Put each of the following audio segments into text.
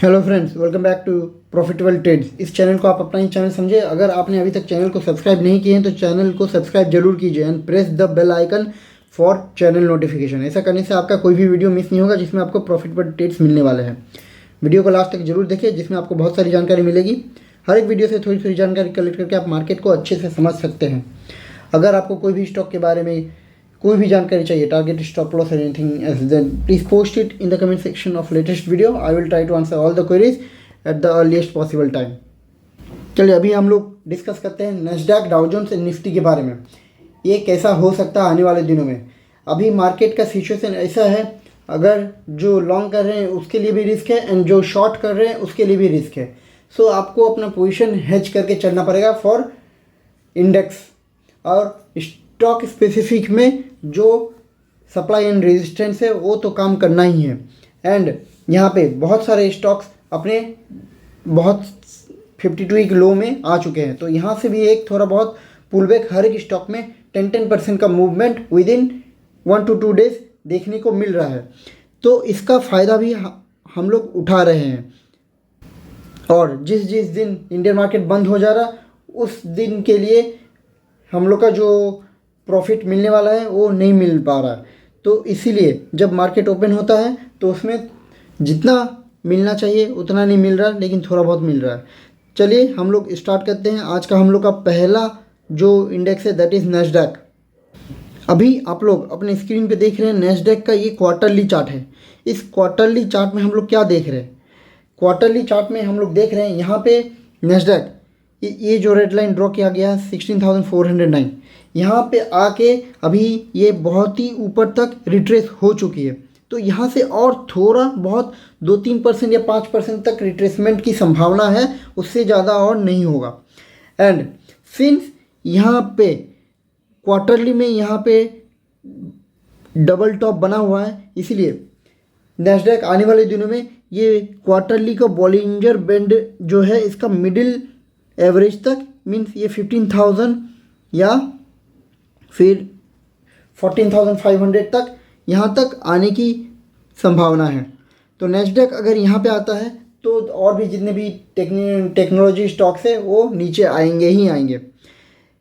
Hello friends, welcome back to profitable trades. इस channel को आप अपना ही चैनल समझे। अगर आपने अभी तक चैनल को सब्सक्राइब नहीं किए हैं तो चैनल को सब्सक्राइब जरूर कीजिए and press the bell icon for channel notification. ऐसा करने से आपका कोई भी वीडियो मिस नहीं होगा जिसमें आपको प्रॉफिटेबल ट्रेड्स मिलने वाले हैं। वीडियो को लास्ट तक जरूर देखिए जिसमें आपको बहुत सारी जानकारी मिलेगी। हर एक वीडियो से थोड़ी थोड़ी जानकारी कलेक्ट करके आप मार्केट को अच्छे से समझ सकते हैं। अगर आपको कोई भी स्टॉक के बारे में कोई भी जानकारी चाहिए, target, stop loss, anything else, then please post it in the comment section of latest video. I will try to answer all the queries at the earliest possible time. चलिए अभी हम लोग डिस्कस करते हैं नैस्डैक, डाउ Jones and Nifty के बारे में। ये कैसा हो सकता है आने वाले दिनों में। अभी मार्केट का सिचुएशन ऐसा है, अगर जो लॉन्ग कर रहे हैं उसके लिए भी रिस्क है एंड जो शॉर्ट कर रहे हैं उसके लिए भी रिस्क है। सो आपको अपना पोजीशन हेज करके चलना पड़ेगा फॉर इंडेक्स। और स्टॉक स्पेसिफिक में जो सप्लाई एंड रेजिस्टेंस है वो तो काम करना ही है। एंड यहाँ पे बहुत सारे स्टॉक्स अपने बहुत 52 वीक लो में आ चुके हैं, तो यहाँ से भी एक थोड़ा बहुत पुल बैक हर एक स्टॉक में 10% का movement with in 1 to 2 days देखने को मिल रहा है। तो इसका फ़ायदा भी हम लोग उठा रहे हैं। और जिस जिस दिन इंडियन मार्केट बंद हो जा रहा उस दिन के लिए हम लोग का जो प्रॉफिट मिलने वाला है वो नहीं मिल पा रहा है। तो इसीलिए जब मार्केट ओपन होता है तो उसमें जितना मिलना चाहिए उतना नहीं मिल रहा, लेकिन थोड़ा बहुत मिल रहा है। चलिए हम लोग स्टार्ट करते हैं। आज का हम लोग का पहला जो इंडेक्स है दैट इज़ नैस्डैक। अभी आप लोग अपने स्क्रीन पे देख रहे हैं नैस्डैक का ये क्वार्टरली चार्ट है। इस क्वार्टरली चार्ट में हम लोग क्या देख रहे हैं? क्वार्टरली चार्ट में हम लोग देख रहे हैं यहाँ पे नैस्डैक ये जो रेड लाइन ड्रॉ किया गया है 16,409, यहाँ पे आके अभी ये बहुत ही ऊपर तक रिट्रेस हो चुकी है। तो यहाँ से और थोड़ा बहुत 2-3% या 5% तक रिट्रेसमेंट की संभावना है, उससे ज़्यादा और नहीं होगा। एंड सिंस यहाँ पे क्वार्टरली में यहाँ पे डबल टॉप बना हुआ है, इसलिए नैस्डैक आने वाले दिनों में ये क्वार्टरली का बॉलिंजर बैंड जो है इसका मिडिल एवरेज तक मीन्स ये 15,000 या फिर 14,500 तक यहाँ तक आने की संभावना है। तो नैस्डैक अगर यहाँ पे आता है तो और भी जितने भी टेक्नोलॉजी स्टॉक्स है वो नीचे आएंगे ही आएंगे।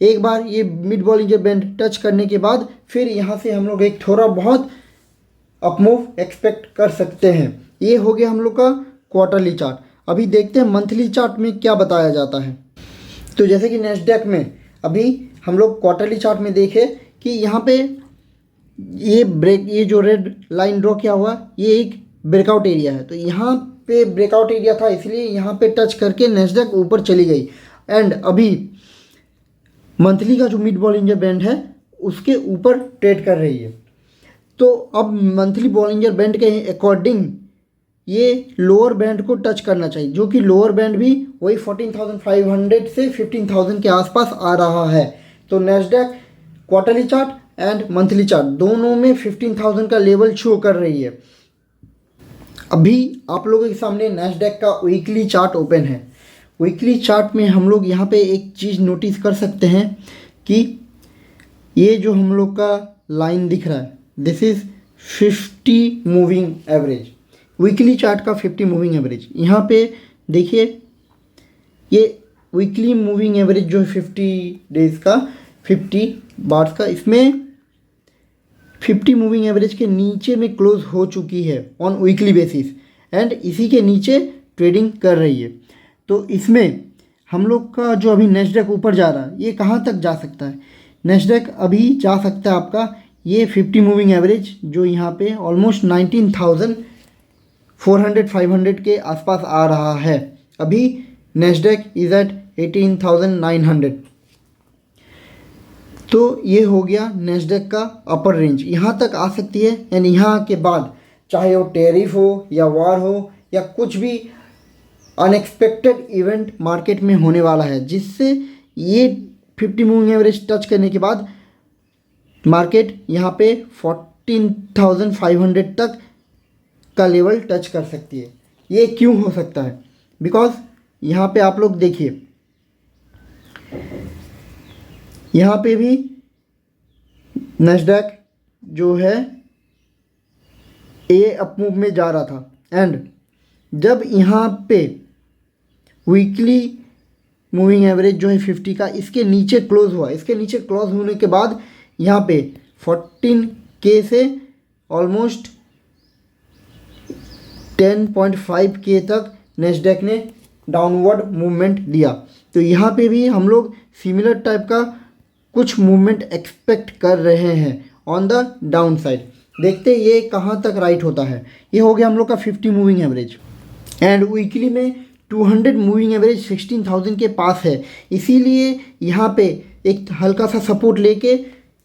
एक बार ये मिड बॉलिंजर बैंड टच करने के बाद फिर यहाँ से हम लोग एक थोड़ा बहुत अपमूव एक्सपेक्ट कर सकते हैं। ये हो गया हम लोग का क्वार्टरली चार्ट। अभी देखते हैं मंथली चार्ट में क्या बताया जाता है। तो जैसे कि नैस्डैक में अभी हम लोग क्वार्टरली चार्ट में देखें कि यहाँ पे ये जो रेड लाइन ड्रॉ किया हुआ ये एक ब्रेकआउट एरिया है। तो यहाँ पे ब्रेकआउट एरिया था, इसलिए यहाँ पे टच करके नैस्डैक ऊपर चली गई। एंड अभी मंथली का जो मिड बॉलिंजर बैंड है उसके ऊपर ट्रेड कर रही है। तो अब मंथली बॉलिंजर बैंड के अकॉर्डिंग ये लोअर बैंड को टच करना चाहिए, जो कि लोअर बैंड भी वही 14,500 से 15,000 के आसपास आ रहा है। तो Nasdaq quarterly chart and monthly chart दोनों में 15,000 का लेवल शो कर रही है। अभी आप लोगों के सामने नैस्डैक का वीकली चार्ट ओपन है। वीकली चार्ट में हम लोग यहाँ पे एक चीज़ नोटिस कर सकते हैं कि ये जो हम लोग का लाइन दिख रहा है this is 50 moving average. Weekly chart का 50 मूविंग एवरेज यहाँ पे देखिए, ये वीकली मूविंग एवरेज जो है 50 डेज का 50 बार्स का, इसमें 50 मूविंग एवरेज के नीचे में क्लोज हो चुकी है ऑन वीकली बेसिस एंड इसी के नीचे ट्रेडिंग कर रही है। तो इसमें हम लोग का जो अभी नैस्डैक ऊपर जा रहा है ये कहाँ तक जा सकता है? नैस्डैक अभी जा सकता है आपका ये 50 मूविंग एवरेज जो यहाँ पे ऑलमोस्ट 19,400-500 के आसपास आ रहा है। अभी नैस्डैक इज़ एट 18,900। तो ये हो गया नैस्डैक का अपर रेंज, यहाँ तक आ सकती है। एंड यहाँ के बाद चाहे वो टैरिफ हो या वॉर हो या कुछ भी अनएक्सपेक्टेड इवेंट मार्केट में होने वाला है जिससे ये 50 मूविंग एवरेज टच करने के बाद मार्केट यहाँ पे 14,500 तक का लेवल टच कर सकती है। ये क्यों हो सकता है? बिकॉज यहाँ पे आप लोग देखिए, यहाँ पे भी नैस्डैक जो है ये अपमूव में जा रहा था एंड जब यहाँ पे वीकली मूविंग एवरेज जो है 50 का इसके नीचे क्लोज हुआ, इसके नीचे क्लोज होने के बाद यहाँ पे 14K से ऑलमोस्ट 10.5K तक नेस्डैक ने डाउनवर्ड मूवमेंट दिया। तो यहाँ पे भी हम लोग सिमिलर टाइप का कुछ मूवमेंट एक्सपेक्ट कर रहे हैं ऑन द डाउन साइड। देखते ये कहाँ तक राइट होता है। ये हो गया हम लोग का 50 मूविंग एवरेज एंड वीकली में 200 मूविंग एवरेज 16,000 के पास है, इसीलिए यहाँ पे एक हल्का सा सपोर्ट लेके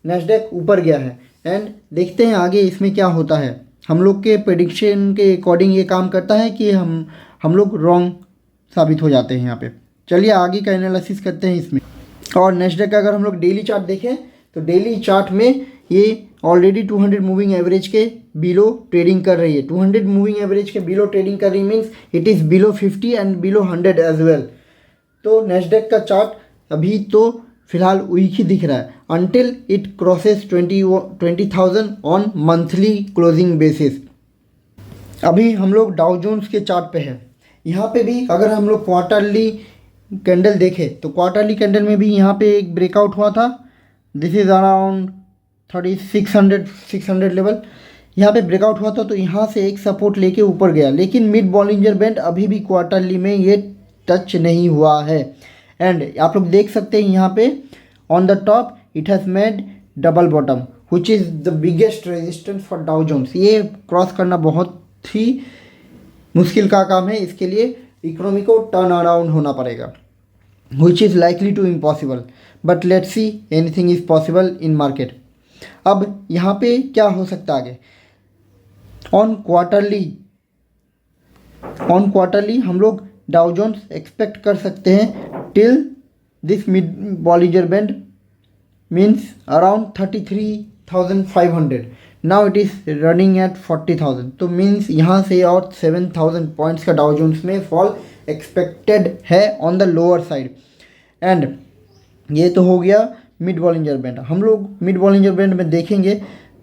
नेस्डैक ऊपर गया है। एंड देखते हैं आगे इसमें क्या होता है। हम लोग के प्रेडिक्शन के अकॉर्डिंग ये काम करता है कि हम लोग रॉन्ग साबित हो जाते हैं यहाँ पे। चलिए आगे का एनालिसिस करते हैं इसमें। और नेस्डैक का अगर हम लोग डेली चार्ट देखें तो डेली चार्ट में ये ऑलरेडी 200 मूविंग एवरेज के बिलो ट्रेडिंग कर रही है। 200 मूविंग एवरेज के बिलो ट्रेडिंग कर रही means it is below 50 and below 100 as well. तो नेस्डैक का चार्ट अभी तो फिलहाल वीक ही दिख रहा है until it crosses 20,000 on monthly closing basis. अभी हम लोग डाउ जोन्स के चार्ट पे है। यहाँ पे भी अगर हम लोग क्वार्टरली कैंडल देखें तो क्वार्टरली कैंडल में भी यहाँ पे एक ब्रेकआउट हुआ था। दिस इज़ अराउंड 600 लेवल यहाँ पे ब्रेकआउट हुआ था। तो यहाँ से एक सपोर्ट लेके ऊपर गया, लेकिन मिड बॉलिंजर बैंड अभी भी क्वार्टरली में ये टच नहीं हुआ है। एंड आप लोग देख सकते हैं यहाँ पे on the top it has made double bottom which is the biggest resistance for Dow Jones. ये क्रॉस करना बहुत ही मुश्किल का काम है, इसके लिए इकोनॉमी को टर्न अराउंड होना पड़ेगा which is likely to impossible, but let's see anything is possible in market. अब यहाँ पे क्या हो सकता है आगे। ऑन क्वार्टरली हम लोग डाउ जोन्स एक्सपेक्ट कर सकते हैं till this mid Bollinger band means around 33,500। Now it is running at 40,000। तो मीन्स यहाँ से और 7,000 पॉइंट्स का डाउ जोन्स में फॉल एक्सपेक्टेड है on the lower side. And ये तो हो गया मिड बॉलिंजर बैंड। हम लोग मिड बॉलिंजर बैंड में देखेंगे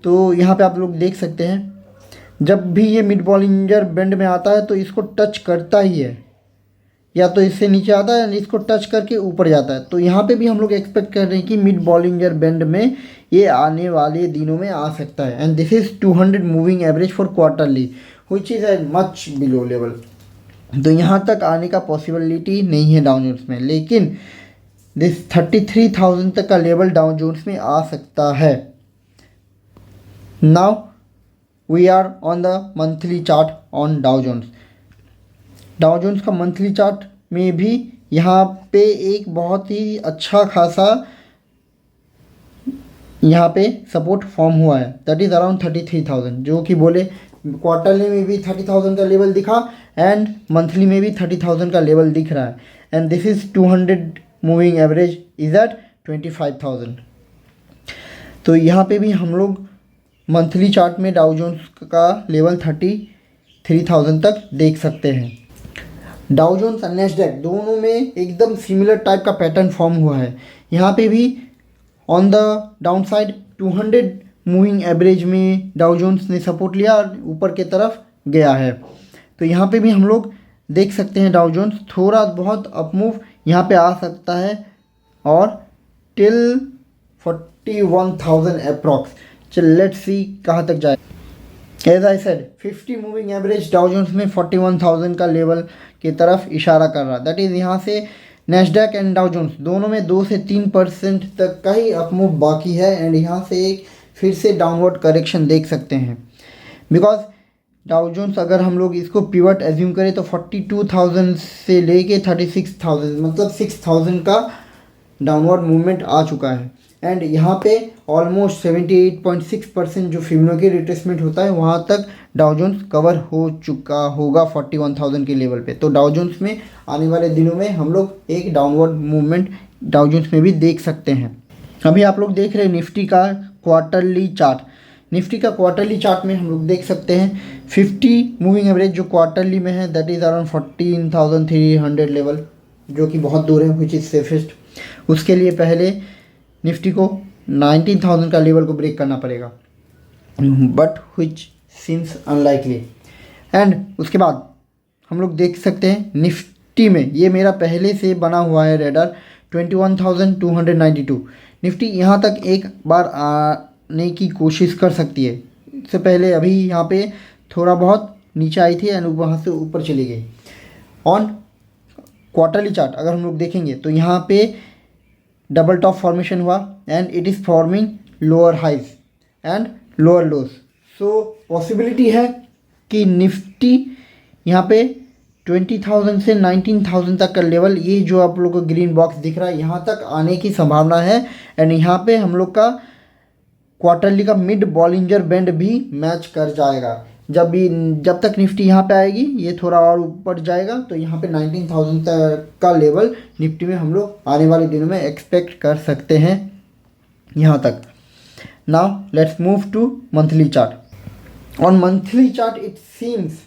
तो यहाँ पे आप लोग देख सकते हैं जब भी ये मिड बॉलिंजर बैंड में आता है तो इसको टच करता ही है, या तो इससे नीचे आता है इसको टच करके ऊपर जाता है। तो यहाँ पे भी हम लोग एक्सपेक्ट कर रहे हैं कि मिड बॉलिंजर बैंड में ये आने वाले दिनों में आ सकता है। And this is 200 moving average for quarterly which is a much below level. तो यहाँ तक आने का पॉसिबिलिटी नहीं है डाउ जोन्स में, लेकिन दिस 33,000 तक का लेवल डाउ जोन्स में आ सकता है। Now we are on the monthly chart on Dow Jones. Dow Jones का मंथली चार्ट में भी यहाँ पे एक बहुत ही अच्छा खासा यहाँ पे सपोर्ट फॉर्म हुआ है, दैट इज़ अराउंड 33,000, जो कि बोले क्वार्टरली में भी 30,000 का लेवल दिखा एंड मंथली में भी 30,000 का लेवल दिख रहा है। And this is 200 moving average is at 25,000। तो यहाँ पे भी हम लोग मंथली चार्ट में डाउ जोन्स का लेवल 33,000 तक देख सकते हैं। डाउ जोन्स और नेस्डैक दोनों में एकदम सिमिलर टाइप का पैटर्न फॉर्म हुआ है। यहाँ पे भी on the down side 200 moving average में डाउ जोन्स ने सपोर्ट लिया और ऊपर के तरफ गया है। तो यहाँ पे भी हम लोग देख सकते हैं डाउ जोन्स थोड़ा बहुत अप मूव यहाँ पे आ सकता है और टिल 41,000 अप्रॉक्स। चल लेट्स सी कहाँ तक जाए। As I said 50 moving average Dow Jones में 41,000 का लेवल की तरफ इशारा कर रहा, दैट इज़ यहाँ से नेस्डैक एंड डाउ जोन्स दोनों में 2 से 3% तक का ही अप मूव बाकी है। एंड यहाँ से एक फिर से डाउनवर्ड करेक्शन देख सकते हैं, बिकॉज डाउ जोन्स अगर हम लोग इसको पिवट एज्यूम करें तो 42,000 से लेके 36,000 मतलब 6,000 का डाउनवर्ड मूवमेंट आ चुका है। एंड यहाँ पे ऑलमोस्ट 78.6% जो फिबोनाची रिट्रेसमेंट होता है वहाँ तक डाउ जोन्स कवर हो चुका होगा 41,000 के लेवल पे। तो डाउ जोन्स में आने वाले दिनों में हम लोग एक डाउनवर्ड मूवमेंट डाउ जोन्स में भी देख सकते हैं। अभी आप लोग देख रहे हैं निफ्टी का क्वार्टरली चार्ट। निफ्टी का क्वार्टरली चार्ट में हम लोग देख सकते हैं 50 मूविंग एवरेज जो क्वार्टरली में है दैट इज़ अराउंड 14,300 लेवल, जो कि बहुत दूर है विच इज़ सेफेस्ट। उसके लिए पहले निफ्टी को 19,000 का लेवल को ब्रेक करना पड़ेगा, but which seems unlikely. And उसके बाद हम लोग देख सकते हैं निफ्टी में, ये मेरा पहले से बना हुआ है रेडर 21,292। निफ्टी यहाँ तक एक बार आने की कोशिश कर सकती है। इससे पहले अभी यहाँ पे थोड़ा बहुत नीचे आई थी एंड वहाँ से ऊपर चली गई। ऑन क्वार्टरली चार्ट अगर हम लोग देखेंगे तो यहाँ पे डबल टॉप फॉर्मेशन हुआ and it is forming lower highs and lower lows. So possibility है कि निफ्टी यहाँ पे 20,000 से 19,000 तक का लेवल, ये जो आप लोग को ग्रीन बॉक्स दिख रहा है, यहाँ तक आने की संभावना है। एंड यहाँ पे हम लोग का क्वार्टरली का मिड बॉलिंजर बैंड भी मैच कर जाएगा। जब तक निफ्टी यहाँ पे आएगी, ये थोड़ा और ऊपर जाएगा तो यहाँ पे 19,000 तक का लेवल निफ्टी में हम लोग आने वाले दिनों में एक्सपेक्ट कर सकते हैं यहाँ तक। Now let's move to monthly chart. On monthly chart it seems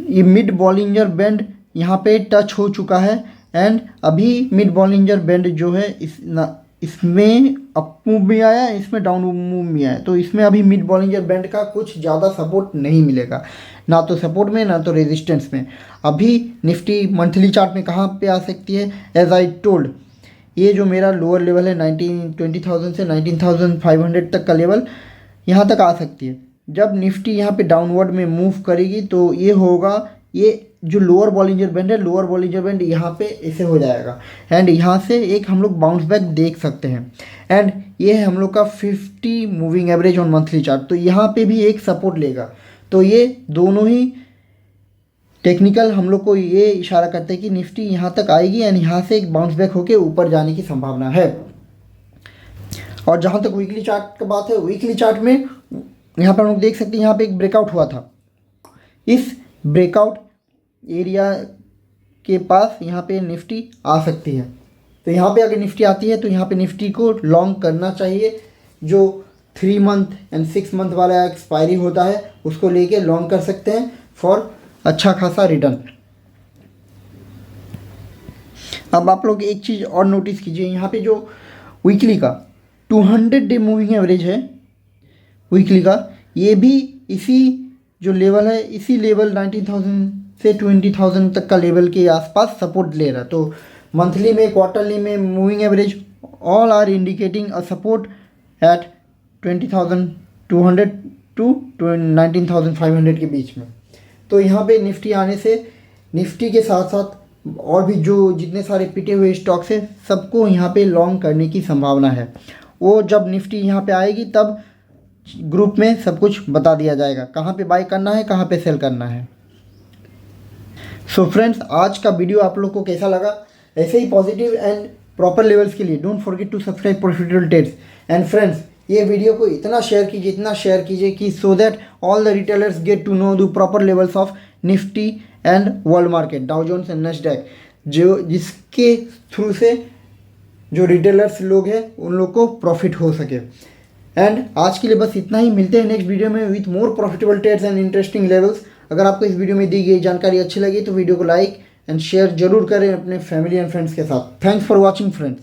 ये मिड बॉलिंजर बैंड यहाँ पे टच हो चुका है एंड अभी मिड बॉलिंजर बैंड जो है इसमें अप मूव भी आया है, इसमें डाउन मूव भी आया है। तो इसमें अभी मिड बॉलिंजर बैंड का कुछ ज़्यादा सपोर्ट नहीं मिलेगा, ना तो सपोर्ट में ना तो रेजिस्टेंस में। अभी निफ्टी मंथली चार्ट में कहाँ पे आ सकती है, एज आई टोल्ड, ये जो मेरा लोअर लेवल है 20,000 से 19,500 तक का लेवल, यहाँ तक आ सकती है। जब निफ्टी यहाँ पे डाउनवर्ड में मूव करेगी तो ये होगा, ये जो लोअर बॉलिंजर बैंड है, लोअर बॉलिंजर बैंड यहाँ पे ऐसे हो जाएगा एंड यहाँ से एक हम लोग बाउंस बैक देख सकते हैं। एंड ये है हम लोग का 50 moving average on monthly chart, तो यहाँ पे भी एक सपोर्ट लेगा। तो ये दोनों ही टेक्निकल हम लोग को ये इशारा करते हैं कि निफ्टी यहाँ तक आएगी एंड यहाँ से एक बाउंस बैक होकर ऊपर जाने की संभावना है। और जहाँ तक वीकली चार्ट की बात है, वीकली चार्ट में यहाँ पर हम लोग देख सकते हैं यहाँ पे एक ब्रेकआउट हुआ था। इस ब्रेकआउट एरिया के पास यहाँ पे निफ्टी आ सकती है। तो यहाँ पे अगर निफ्टी आती है तो यहाँ पे निफ्टी को लॉन्ग करना चाहिए। जो 3 मंथ एंड 6 मंथ वाला एक्सपायरी होता है उसको लेके लॉन्ग कर सकते हैं फॉर अच्छा खासा रिटर्न। अब आप लोग एक चीज़ और नोटिस कीजिए, यहाँ पे जो वीकली का 200 डे मूविंग एवरेज है वीकली का, ये भी इसी जो लेवल है, इसी लेवल 19,000 से 20,000 तक का लेवल के आसपास सपोर्ट ले रहा है। तो मंथली में, क्वार्टरली में moving average all are indicating a support at 20,200 to 19,500 के बीच में। तो यहाँ पे निफ्टी आने से निफ्टी के साथ साथ और भी जो जितने सारे पिटे हुए स्टॉक्स हैं सबको यहाँ पे लॉन्ग करने की संभावना है। वो जब निफ्टी यहाँ पे आएगी तब ग्रुप में सब कुछ बता दिया जाएगा, कहाँ पे बाय करना है, कहाँ पे सेल करना है। सो फ्रेंड्स, आज का वीडियो आप लोग को कैसा लगा? ऐसे ही पॉजिटिव एंड प्रॉपर लेवल्स के लिए don't forget to subscribe profitable trades. And friends, ये वीडियो को इतना शेयर कीजिए कि so that all the retailers get to know the proper levels of Nifty and world market, Dow Jones and Nasdaq, जो जिसके through से जो retailers लोग हैं उन लोग को प्रॉफिट हो सके। एंड आज के लिए बस इतना ही। मिलते हैं नेक्स्ट वीडियो में with more profitable trades and interesting levels. अगर आपको इस वीडियो में दी गई जानकारी अच्छी लगी तो वीडियो को लाइक एंड शेयर जरूर करें अपने फैमिली एंड फ्रेंड्स के साथ। Thanks for watching friends.